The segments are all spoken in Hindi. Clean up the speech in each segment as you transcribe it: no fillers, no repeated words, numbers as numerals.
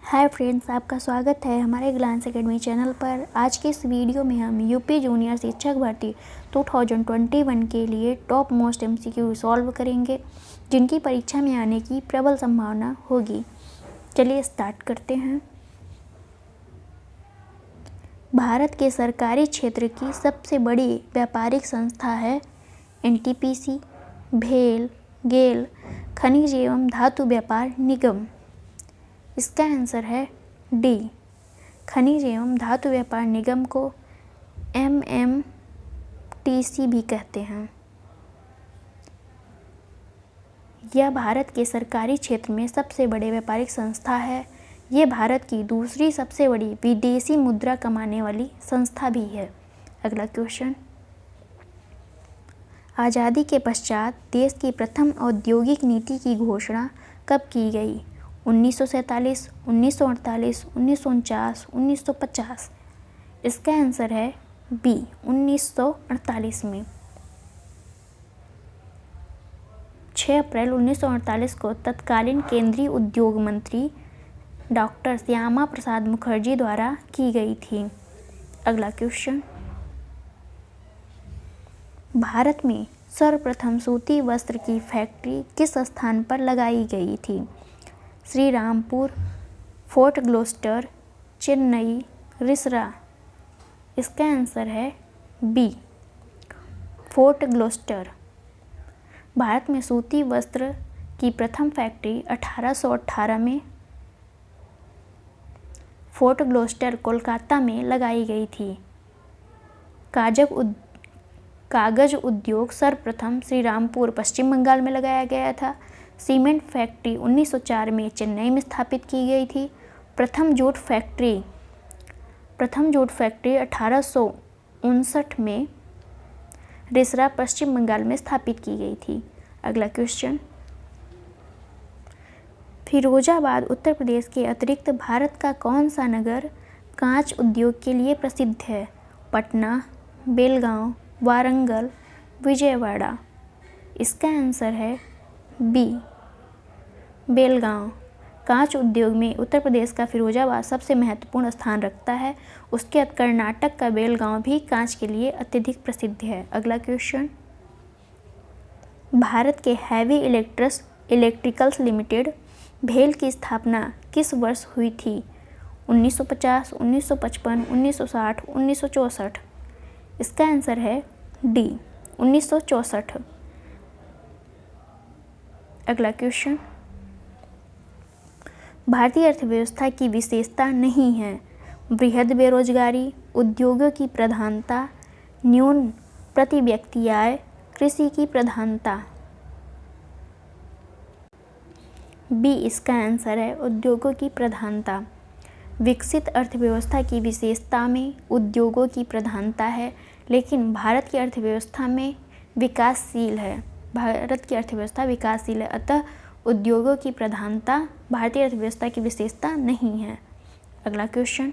हाय फ्रेंड्स, आपका स्वागत है हमारे ग्लांस एकेडमी चैनल पर। आज के इस वीडियो में हम यूपी जूनियर शिक्षक भर्ती 2021 के लिए टॉप मोस्ट एमसीक्यू सॉल्व करेंगे, जिनकी परीक्षा में आने की प्रबल संभावना होगी। चलिए स्टार्ट करते हैं। भारत के सरकारी क्षेत्र की सबसे बड़ी व्यापारिक संस्था है एनटीपीसी, भेल, गेल, खनिज एवं धातु व्यापार निगम। इसका आंसर है डी। खनिज एवं धातु व्यापार निगम को एमएमटीसी भी कहते हैं। यह भारत के सरकारी क्षेत्र में सबसे बड़े व्यापारिक संस्था है। यह भारत की दूसरी सबसे बड़ी विदेशी मुद्रा कमाने वाली संस्था भी है। अगला क्वेश्चन, आज़ादी के पश्चात देश की प्रथम औद्योगिक नीति की घोषणा कब की गई? 1947, 1948, 1949, 1950। इसका आंसर है बी, 1948 में। 6 अप्रैल 1948 को तत्कालीन केंद्रीय उद्योग मंत्री डॉक्टर श्यामा प्रसाद मुखर्जी द्वारा की गई थी। अगला क्वेश्चन, भारत में सर्वप्रथम सूती वस्त्र की फैक्ट्री किस स्थान पर लगाई गई थी? Shri Rampur, Fort Gloster, Chennai, Rishra. इसका आंसर है बी, फोर्ट ग्लोस्टर। भारत में सूती वस्त्र की प्रथम फैक्ट्री 1818 में फोर्ट ग्लोस्टर, कोलकाता में लगाई गई थी। कागज उद्योग सर्वप्रथम श्री रामपुर, पश्चिम बंगाल में लगाया गया था। सीमेंट फैक्ट्री 1904 में चेन्नई में स्थापित की गई थी। प्रथम जूट फैक्ट्री 1859 में रिसरा, पश्चिम बंगाल में स्थापित की गई थी। अगला क्वेश्चन, फिरोजाबाद उत्तर प्रदेश के अतिरिक्त भारत का कौन सा नगर कांच उद्योग के लिए प्रसिद्ध है? पटना, बेलगांव, वारंगल, विजयवाड़ा। इसका आंसर है बी, बेलगांव। कांच उद्योग में उत्तर प्रदेश का फिरोजाबाद सबसे महत्वपूर्ण स्थान रखता है। उसके बाद कर्नाटक का बेलगांव भी कांच के लिए अत्यधिक प्रसिद्ध है। अगला क्वेश्चन, भारत के हैवी इलेक्ट्रिकल्स लिमिटेड भेल की स्थापना किस वर्ष हुई थी? 1950, 1955, 1960, 1964। इसका आंसर है डी, 1964। अगला क्वेश्चन, भारतीय अर्थव्यवस्था की विशेषता नहीं है? बृहद बेरोजगारी, उद्योगों की प्रधानता, न्यून प्रति व्यक्ति आय, कृषि की प्रधानता। बी इसका आंसर है, उद्योगों की प्रधानता। विकसित अर्थव्यवस्था की विशेषता में उद्योगों की प्रधानता है, लेकिन भारत की अर्थव्यवस्था में विकासशील है। भारत की अर्थव्यवस्था विकासशील है, अतः उद्योगों की प्रधानता भारतीय अर्थव्यवस्था की विशेषता नहीं है। अगला क्वेश्चन,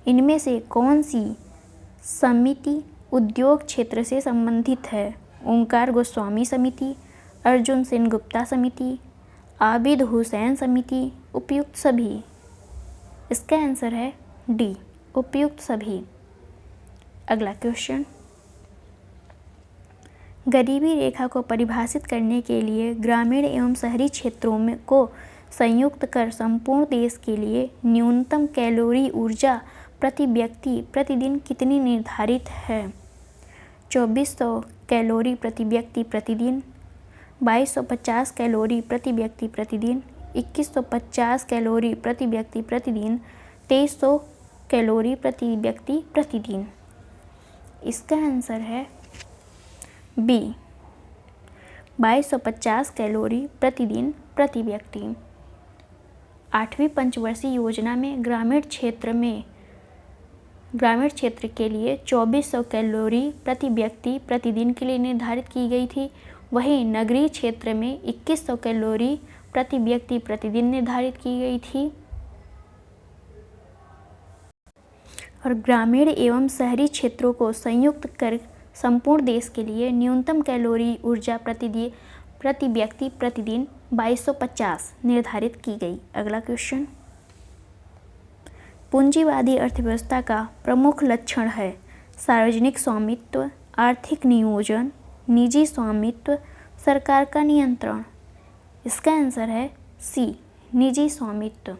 इनमें से कौन सी समिति उद्योग क्षेत्र से संबंधित है? ओंकार गोस्वामी समिति, अर्जुन सेन गुप्ता समिति, आबिद हुसैन समिति, उपयुक्त सभी। इसका आंसर है डी, उपयुक्त सभी। अगला क्वेश्चन, गरीबी रेखा को परिभाषित करने के लिए ग्रामीण एवं शहरी क्षेत्रों में को संयुक्त कर संपूर्ण देश के लिए न्यूनतम कैलोरी ऊर्जा प्रति व्यक्ति प्रतिदिन कितनी निर्धारित है? 2400 कैलोरी प्रति व्यक्ति प्रतिदिन, 2250 कैलोरी प्रति व्यक्ति प्रतिदिन, 2150 कैलोरी प्रति व्यक्ति प्रतिदिन, 2300 कैलोरी प्रति व्यक्ति प्रतिदिन। इसका आंसर है बी, 2250 कैलोरी प्रतिदिन प्रति व्यक्ति। 8वीं पंचवर्षीय योजना में ग्रामीण क्षेत्र के लिए 2400 कैलोरी प्रति व्यक्ति प्रतिदिन के लिए निर्धारित की गई थी। वहीं नगरीय क्षेत्र में 2100 कैलोरी प्रति व्यक्ति प्रतिदिन निर्धारित की गई थी। और ग्रामीण एवं शहरी क्षेत्रों को संयुक्त कर संपूर्ण देश के लिए न्यूनतम कैलोरी ऊर्जा प्रति व्यक्ति प्रतिदिन 2250 निर्धारित की गई। अगला क्वेश्चन, पूंजीवादी अर्थव्यवस्था का प्रमुख लक्षण है सार्वजनिक स्वामित्व, आर्थिक नियोजन, निजी स्वामित्व, सरकार का नियंत्रण। इसका आंसर है सी, निजी स्वामित्व।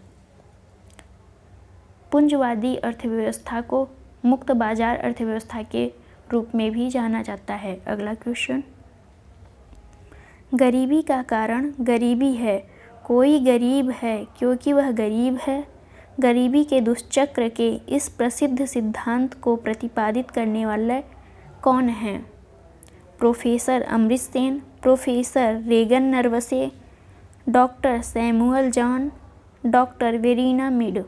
पूंजीवादी अर्थव्यवस्था को मुक्त बाजार अर्थव्यवस्था के रूप में भी जाना जाता है। अगला क्वेश्चन, गरीबी का कारण गरीबी है। कोई गरीब है क्योंकि वह गरीब है। गरीबी के दुष्चक्र के इस प्रसिद्ध सिद्धांत को प्रतिपादित करने वाले कौन हैं? Professor Amartya Sen, professor Ragnar Nurkse, doctor Samuel John, doctor Verena Mead.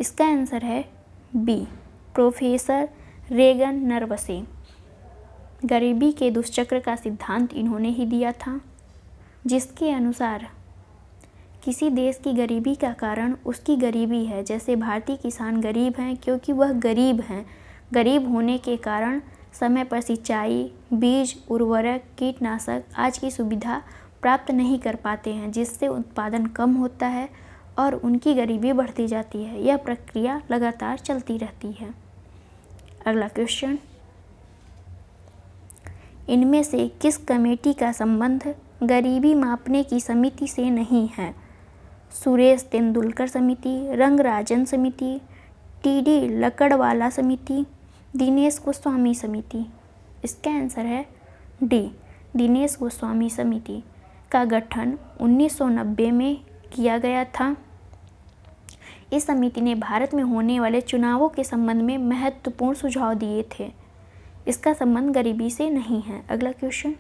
इसका आंसर है बी, प्रोफेसर रेगन नरवसे। गरीबी के दुष्चक्र का सिद्धांत इन्होंने ही दिया था, जिसके अनुसार किसी देश की गरीबी का कारण उसकी गरीबी है। जैसे भारतीय किसान गरीब हैं क्योंकि वह गरीब हैं। गरीब होने के कारण समय पर सिंचाई, बीज, उर्वरक, कीटनाशक आज की सुविधा प्राप्त नहीं कर पाते हैं, जिससे उत्पादन कम होता है और उनकी गरीबी बढ़ती जाती है। यह प्रक्रिया लगातार चलती रहती है। अगला क्वेश्चन, इनमें से किस कमेटी का संबंध गरीबी मापने की समिति से नहीं है? सुरेश तेंदुलकर समिति, रंगराजन समिति, टीडी लकड़वाला समिति, दिनेश गोस्वामी समिति। इसका आंसर है डी, दिनेश गोस्वामी समिति का गठन 1990 में किया गया था। इस समिति ने भारत में होने वाले चुनावों के संबंध में महत्वपूर्ण सुझाव दिए थे। इसका संबंध गरीबी से नहीं है। अगला क्वेश्चन,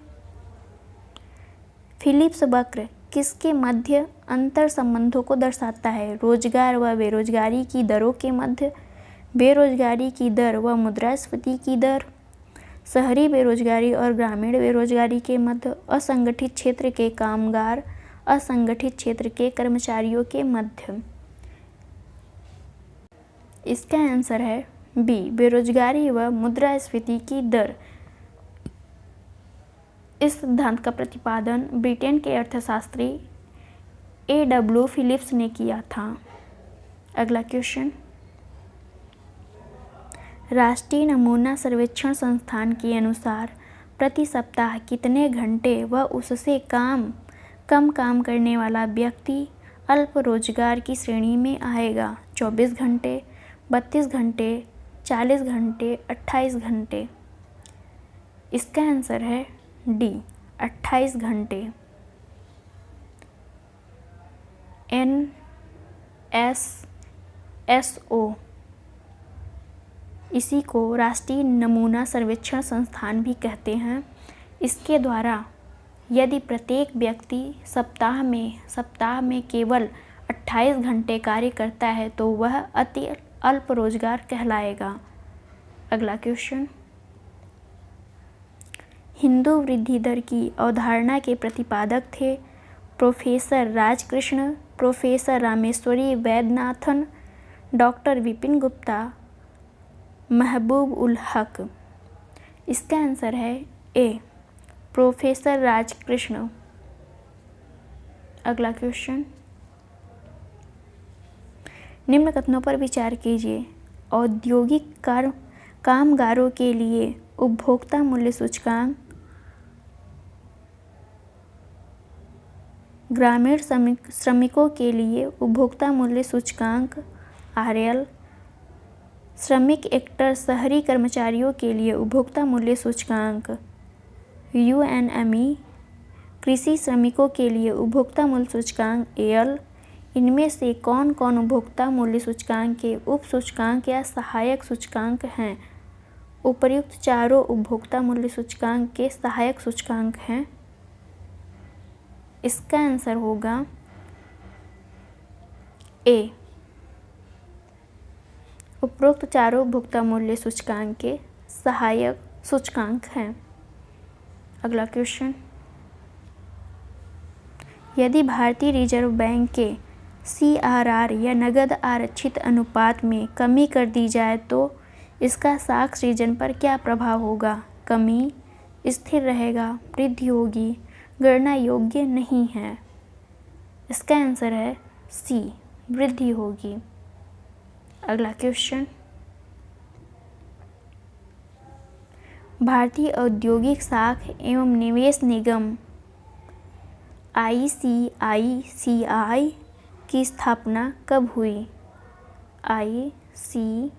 फिलिप्स वक्र किसके मध्य अंतर संबंधों को दर्शाता है? रोजगार व बेरोजगारी की दरों के मध्य, बेरोजगारी की दर व मुद्रास्फीति की दर, शहरी बेरोजगारी और ग्रामीण बेरोजगारी के मध्य, असंगठित क्षेत्र के कामगार, असंगठित क्षेत्र के कर्मचारियों के मध्य। इसका आंसर है बी, बेरोजगारी व मुद्रास्फीति की दर। इस सिद्धांत का प्रतिपादन ब्रिटेन के अर्थशास्त्री A.W. फिलिप्स ने किया था। अगला क्वेश्चन, राष्ट्रीय नमूना सर्वेक्षण संस्थान के अनुसार प्रति सप्ताह कितने घंटे व उससे कम काम करने वाला व्यक्ति अल्प रोजगार की श्रेणी में आएगा? 24 घंटे, 32 घंटे, 40 घंटे, 28 घंटे। इसका आंसर है डी, 28 घंटे। NSSO, इसी को राष्ट्रीय नमूना सर्वेक्षण संस्थान भी कहते हैं। इसके द्वारा यदि प्रत्येक व्यक्ति सप्ताह में केवल 28 घंटे कार्य करता है तो वह अति अल्प रोजगार कहलाएगा। अगला क्वेश्चन, हिंदू वृद्धि दर की अवधारणा के प्रतिपादक थे professor Rajkrishna, professor Rameshwari Vaidyanathan, doctor Vipin Gupta, महबूब उल हक। इसका आंसर है ए, प्रोफेसर राजकृष्ण। अगला क्वेश्चन, निम्न कथनों पर विचार कीजिए। औद्योगिक कामगारों के लिए उपभोक्ता मूल्य सूचकांक, ग्रामीण श्रमिकों के लिए उपभोक्ता मूल्य सूचकांक RL, श्रमिक एक्टर शहरी कर्मचारियों के लिए उपभोक्ता मूल्य सूचकांक UNME, कृषि श्रमिकों के लिए उपभोक्ता मूल्य सूचकांक AL। इनमें से कौन कौन उपभोक्ता मूल्य सूचकांक के उप सूचकांक या सहायक सूचकांक हैं? उपर्युक्त चारों उपभोक्ता मूल्य सूचकांक के सहायक सूचकांक हैं। इसका आंसर होगा ए, उपरोक्त चारों उपभोक्ता मूल्य सूचकांक के सहायक सूचकांक हैं। अगला क्वेश्चन, यदि भारतीय रिजर्व बैंक के CRR या नगद आरक्षित अनुपात में कमी कर दी जाए तो इसका साख सृजन पर क्या प्रभाव होगा? कमी, स्थिर रहेगा, वृद्धि होगी, गणना योग्य नहीं है। इसका आंसर है सी, वृद्धि होगी। अगला क्वेश्चन, भारतीय औद्योगिक साख एवं निवेश निगम ICICI की स्थापना कब हुई? ICICI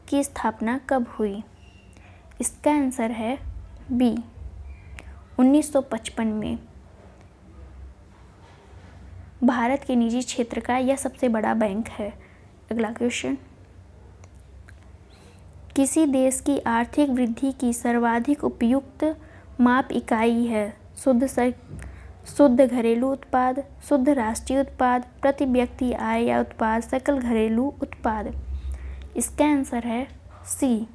की स्थापना कब हुई? इसका आंसर है बी, 1955 में। भारत के निजी क्षेत्र का यह सबसे बड़ा बैंक है। अगला क्वेश्चन, किसी देश की आर्थिक वृद्धि की सर्वाधिक उपयुक्त माप इकाई है? शुद्ध घरेलू उत्पाद, शुद्ध राष्ट्रीय उत्पाद, प्रति व्यक्ति आय या उत्पाद, सकल घरेलू उत्पाद। इसका आंसर है सी,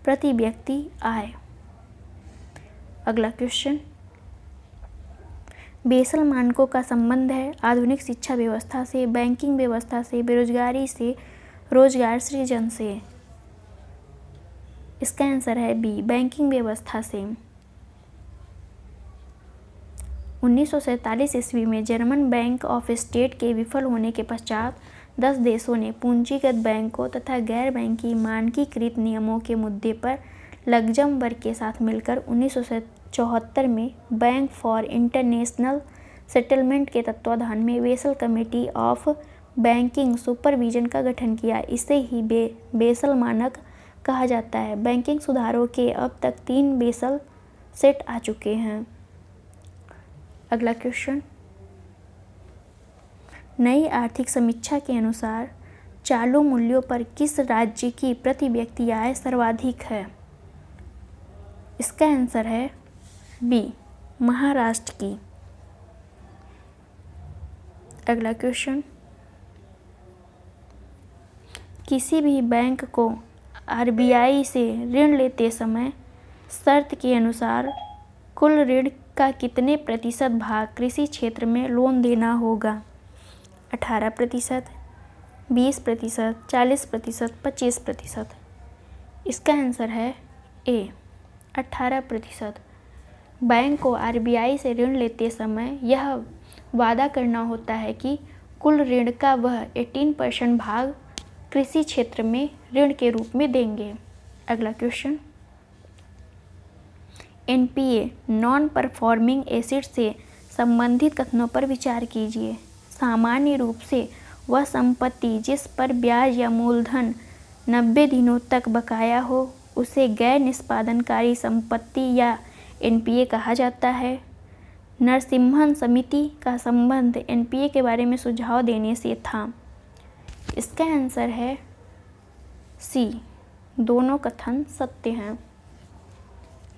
प्रति व्यक्ति आय। अगला क्वेश्चन, बेसल मानकों का संबंध है आधुनिक शिक्षा व्यवस्था से, बैंकिंग व्यवस्था से, बेरोजगारी से, रोजगार सृजन से। इसका आंसर है बी, बैंकिंग व्यवस्था से। 1947 ईस्वी में जर्मन बैंक ऑफ स्टेट के विफल होने के पश्चात 10 देशों ने पूंजीगत बैंकों तथा गैर बैंकिंग मानकीकृत नियमों के मुद्दे पर लक्जमबर्ग के साथ मिलकर 1974 में बैंक फॉर इंटरनेशनल सेटलमेंट के तत्वाधान में basal committee of banking supervision का गठन किया। इसे ही बेसल मानक कहा जाता है। बैंकिंग सुधारों के अब तक 3 बेसल सेट आ चुके हैं। अगला क्वेश्चन, नई आर्थिक समीक्षा के अनुसार चालू मूल्यों पर किस राज्य की प्रति व्यक्ति आय सर्वाधिक है? इसका आंसर है बी, महाराष्ट्र की। अगला क्वेश्चन, किसी भी बैंक को RBI से ऋण लेते समय शर्त के अनुसार कुल ऋण का कितने प्रतिशत भाग कृषि क्षेत्र में लोन देना होगा? 18%, 20%, 40%, 25%। इसका आंसर है ए, 18%। बैंक को RBI से ऋण लेते समय यह वादा करना होता है कि कुल ऋण का वह 18% भाग कृषि क्षेत्र में ऋण के रूप में देंगे। अगला question, NPA non performing asset से संबंधित कथनों पर विचार कीजिए। सामान्य रूप से वह संपत्ति जिस पर ब्याज या मूलधन 90 दिनों तक बकाया हो उसे गैर निष्पादनकारी संपत्ति या NPA कहा जाता है। नरसिम्हन समिति का संबंध NPA के बारे में सुझाव देने से था। इसका आंसर है सी, दोनों कथन सत्य हैं।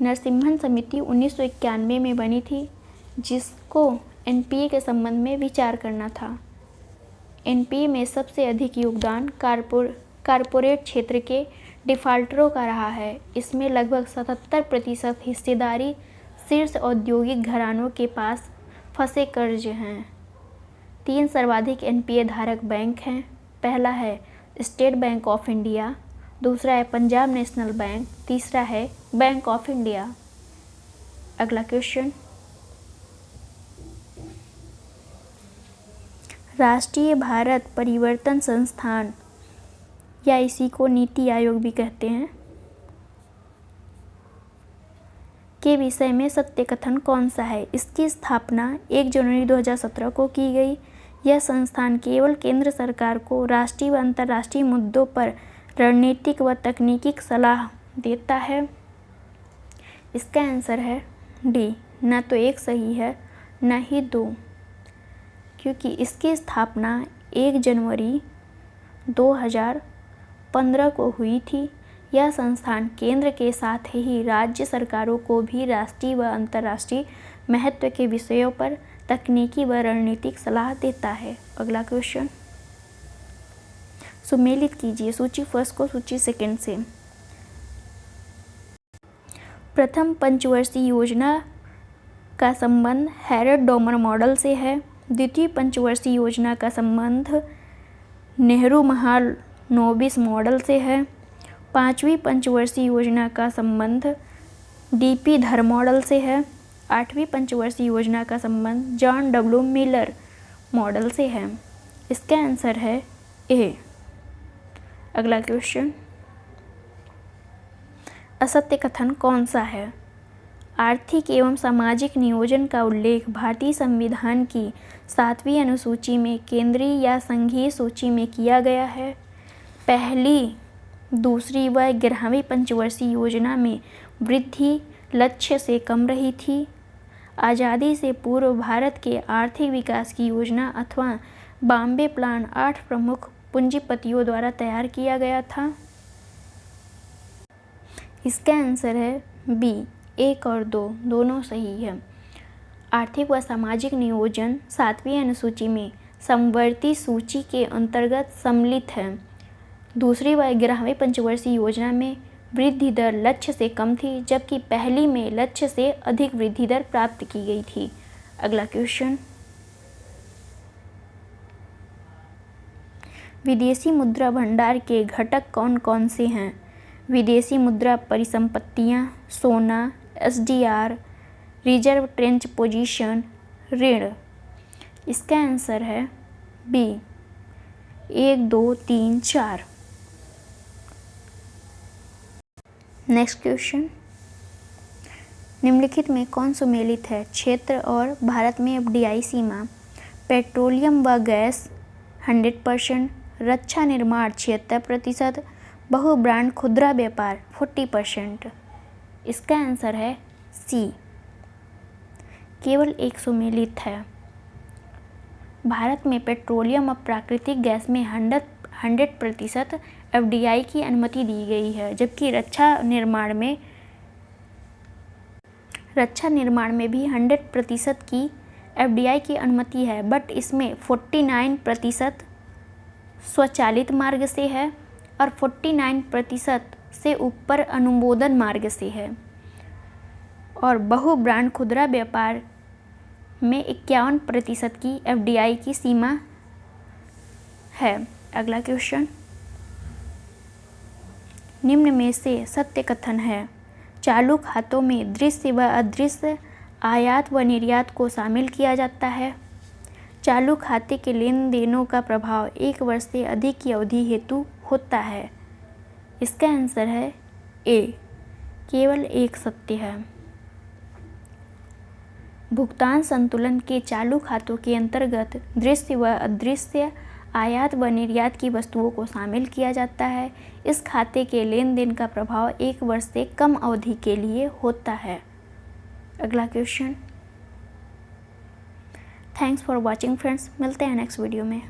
नरसिम्हन समिति 1991 में बनी थी, जिसको NPA के संबंध में विचार करना था। NPA में सबसे अधिक योगदान कारपोरेट क्षेत्र के डिफाल्टरों का रहा है। इसमें लगभग 77% हिस्सेदारी शीर्ष औद्योगिक घरानों के पास फंसे कर्ज हैं। 3 सर्वाधिक NPA धारक बैंक हैं। पहला है स्टेट बैंक ऑफ इंडिया, दूसरा है पंजाब नेशनल बैंक, तीसरा है बैंक ऑफ इंडिया। अगला क्वेश्चन, राष्ट्रीय भारत परिवर्तन संस्थान या इसी को नीति आयोग भी कहते हैं के विषय में सत्य कथन कौन सा है? इसकी स्थापना 1 जनवरी 2017 को की गई। यह संस्थान केवल केंद्र सरकार को राष्ट्रीय व अंतर्राष्ट्रीय मुद्दों पर रणनीतिक व तकनीकी सलाह देता है। इसका आंसर है डी, न तो 1 सही है न ही 2, क्योंकि इसकी स्थापना 1 जनवरी 2015 को हुई थी। यह संस्थान केंद्र के साथ ही राज्य सरकारों को भी राष्ट्रीय व अंतर्राष्ट्रीय महत्व के विषयों पर तकनीकी व रणनीतिक सलाह देता है। अगला क्वेश्चन, सुमेलित कीजिए सूची फर्स्ट को सूची सेकंड से। प्रथम पंचवर्षीय योजना का संबंध हैरल्ड डोमर मॉडल से है। द्वितीय पंचवर्षीय योजना का संबंध नेहरू महालनोबिस मॉडल से है। 5वीं पंचवर्षीय योजना का संबंध डीपी धर मॉडल से है। 8वीं पंचवर्षीय योजना का संबंध जॉन डब्ल्यू मिलर मॉडल से है। इसका आंसर है ए। अगला क्वेश्चन, असत्य कथन कौन सा है? आर्थिक एवं सामाजिक नियोजन का उल्लेख भारतीय संविधान की 7वीं अनुसूची में केंद्रीय या संघीय सूची में किया गया है। पहली, दूसरी व 11वीं पंचवर्षीय योजना में वृद्धि लक्ष्य से कम रही थी। आज़ादी से पूर्व भारत के आर्थिक विकास की योजना अथवा बॉम्बे प्लान 8 प्रमुख पूंजीपतियों द्वारा तैयार किया गया था। इसका आंसर है बी। 1 और 2 दोनों सही है। आर्थिक व सामाजिक नियोजन 7वीं अनुसूची में समवर्ती सूची के अंतर्गत सम्मिलित है। दूसरी व 11वीं पंचवर्षीय योजना में वृद्धि दर लक्ष्य से कम थी, जबकि पहली में लक्ष्य से अधिक वृद्धि दर प्राप्त की गई थी। अगला क्वेश्चन, विदेशी मुद्रा भंडार के घटक कौन कौन से हैं? विदेशी मुद्रा परिसंपत्तियां, सोना, एसडीआर, रिजर्व ट्रेंच पोजीशन, ऋण। इसका आंसर है बी। 1, 2, 3, 4। नेक्स्ट क्वेश्चन, निम्नलिखित में कौन सुमेलित है? क्षेत्र और भारत में एफडीआई सीमा। पेट्रोलियम व गैस 100%, रक्षा निर्माण 76%, बहु ब्रांड खुदरा व्यापार 40%। इसका आंसर है सी। केवल एक सुमेलित है। भारत में पेट्रोलियम और प्राकृतिक गैस में 100% एफडीआई की अनुमति दी गई है, जबकि रक्षा निर्माण में भी 100% की एफडीआई की अनुमति है, बट इसमें 49% स्वचालित मार्ग से है और 49% से ऊपर अनुमोदन मार्ग से है, और बहु ब्रांड खुदरा व्यापार में 51% की एफडीआई की सीमा है। अगला क्वेश्चन, निम्न में से सत्य कथन है? चालू खातों में दृश्य व अदृश्य आयात व निर्यात को शामिल किया जाता है। चालू खाते के लेन देनों का प्रभाव 1 वर्ष से अधिक की अवधि हेतु होता है। इसका आंसर है ए। केवल एक सत्य है। भुगतान संतुलन के चालू खातों के अंतर्गत दृश्य व अदृश्य आयात व निर्यात की वस्तुओं को शामिल किया जाता है। इस खाते के लेन देन का प्रभाव 1 वर्ष से कम अवधि के लिए होता है। अगला question, thanks for watching friends, मिलते हैं नेक्स्ट वीडियो में।